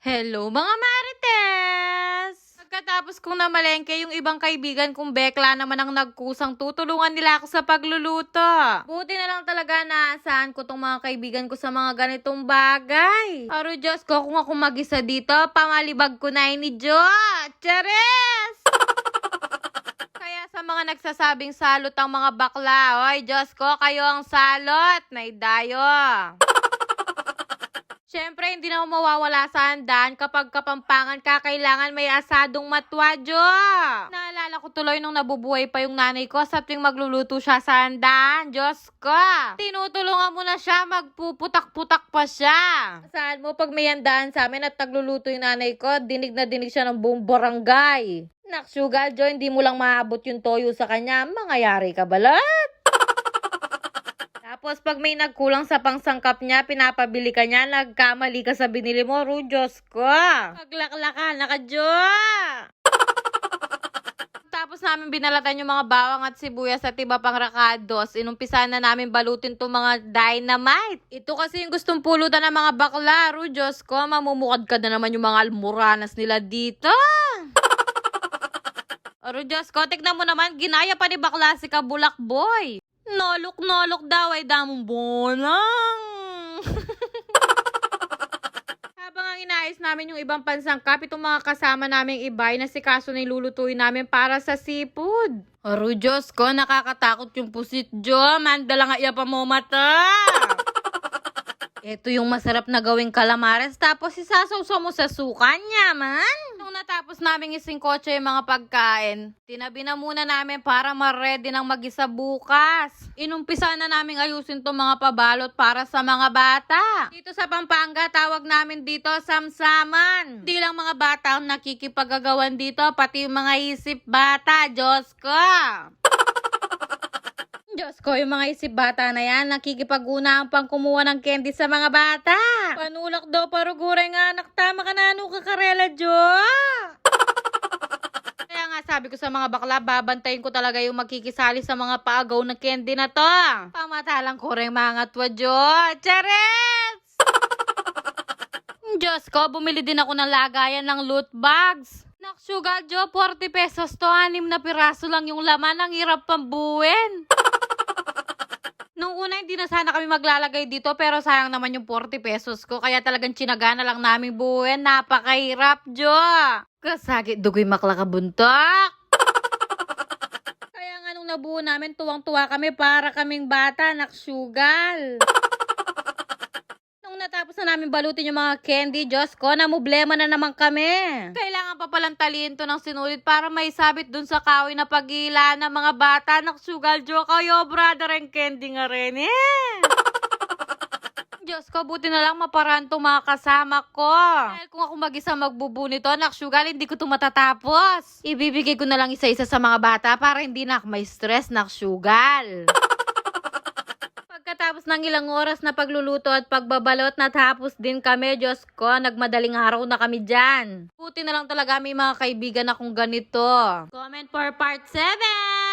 Hello mga Marites! Pagkatapos kong namalengke yung ibang kaibigan kong bekla naman ang nagkusang tutulungan nila ako sa pagluluto. Buti na lang talaga naasahan ko tong mga kaibigan ko sa mga ganitong bagay. Aro Diyos ko, kung ako mag-isa dito, pamalibag ko na ni Jo! Chares! Kaya sa mga nagsasabing salot ang mga bakla, oy Diyos ko, kayo ang salot, naidayo. Siyempre, hindi na mawawala sa handaan kapag kapampangan ka, kailangan may asadong matwadyo. Naalala ko tuloy nung nabubuhay pa yung nanay ko sa tuwing magluluto siya sa handaan. Diyos ko! Tinutulungan mo na siya, magpuputak-putak pa siya. Saan mo pag may handaan sa amin at nagluluto yung nanay ko, dinig na dinig siya ng buong barangay. Sugar Joy, hindi mo lang maabot yung toyo sa kanya, mangyayari ka balat. Tapos pag may nagkulang sa pangsangkap niya, pinapabili ka niya, nagkamali ka sa binili mo, Diyos ko. Paglaklakan, nakadyo. Tapos namin binalatan yung mga bawang at sibuyas at iba pang rakados. Inumpisahan na namin balutin itong mga dynamite. Ito kasi yung gustong pulutan ng mga bakla, Diyos ko. Mamumukad ka na naman yung mga almoranas nila dito. Diyos ko, tignan mo naman, ginaya pa ni bakla si Kabulak Boy. Nolok-nolok daw ay damong bonang. Habang ang inaayos namin yung ibang pansangkap, itong mga kasama naming ibay na si Kaso na ilulutuin namin para sa seafood. Diyos ko, nakakatakot yung pusit Jo. Mandala nga iya pa mo mata. Ito yung masarap na gawing calamares, tapos isasawsaw mo sa suka niya, man. Nung natapos naming isingkotse yung mga pagkain, tinabi na muna namin para ma-ready ng mag-isa bukas. Inumpisa na naming ayusin tong mga pabalot para sa mga bata. Dito sa Pampanga, tawag namin dito samsaman. Hindi lang mga bata ang nakikipagagawan dito, pati yung mga isip bata, Diyos ko. Diyos ko, yung mga isip bata na yan, nakikipag-unaan pang kumuha ng candy sa mga bata. Panulak daw, paruguray nga, anak, tama ka na, ano kakarela, Jo? Kaya nga sabi ko sa mga bakla, babantayin ko talaga yung makikisali sa mga paagaw na candy na to. Pamatalang ko rin mga twa, Jo. Charets! Diyos ko, bumili din ako ng lagayan ng loot bags. Sugar Jo, 40 pesos to, 6 na piraso lang yung laman, ang hirap pambuin. Nung una, hindi na sana kami maglalagay dito, pero sayang naman yung 40 pesos ko, kaya talagang tsinaga na lang namin buuin. Napakahirap, Jo. Kasakit dugoy maklakabuntok. Kaya nga nung nabuo namin, tuwang-tuwa kami para kaming bata, naksugal. Nung natapos na namin balutin yung mga candy, Diyos ko, namublema na naman kami. Kailangan pa palang talihin to ng sinulit para may sabit dun sa kahoy na pag-iila ng mga bata. Naksugal, Jo, kayo, brother, and candy nga rin Diyos ko, buti na lang maparaan itong mga kasama ko. Dahil kung ako mag-isa magbubu nito, naksugal, hindi ko ito matatapos. Ibibigay ko na lang isa-isa sa mga bata para hindi na ako may stress, naksugal. Pagkatapos ng ilang oras na pagluluto at pagbabalot, natapos din kami. Diyos ko, nagmadaling araw na kami dyan. Buti na lang talaga may mga kaibigan akong ganito. Comment for part 7!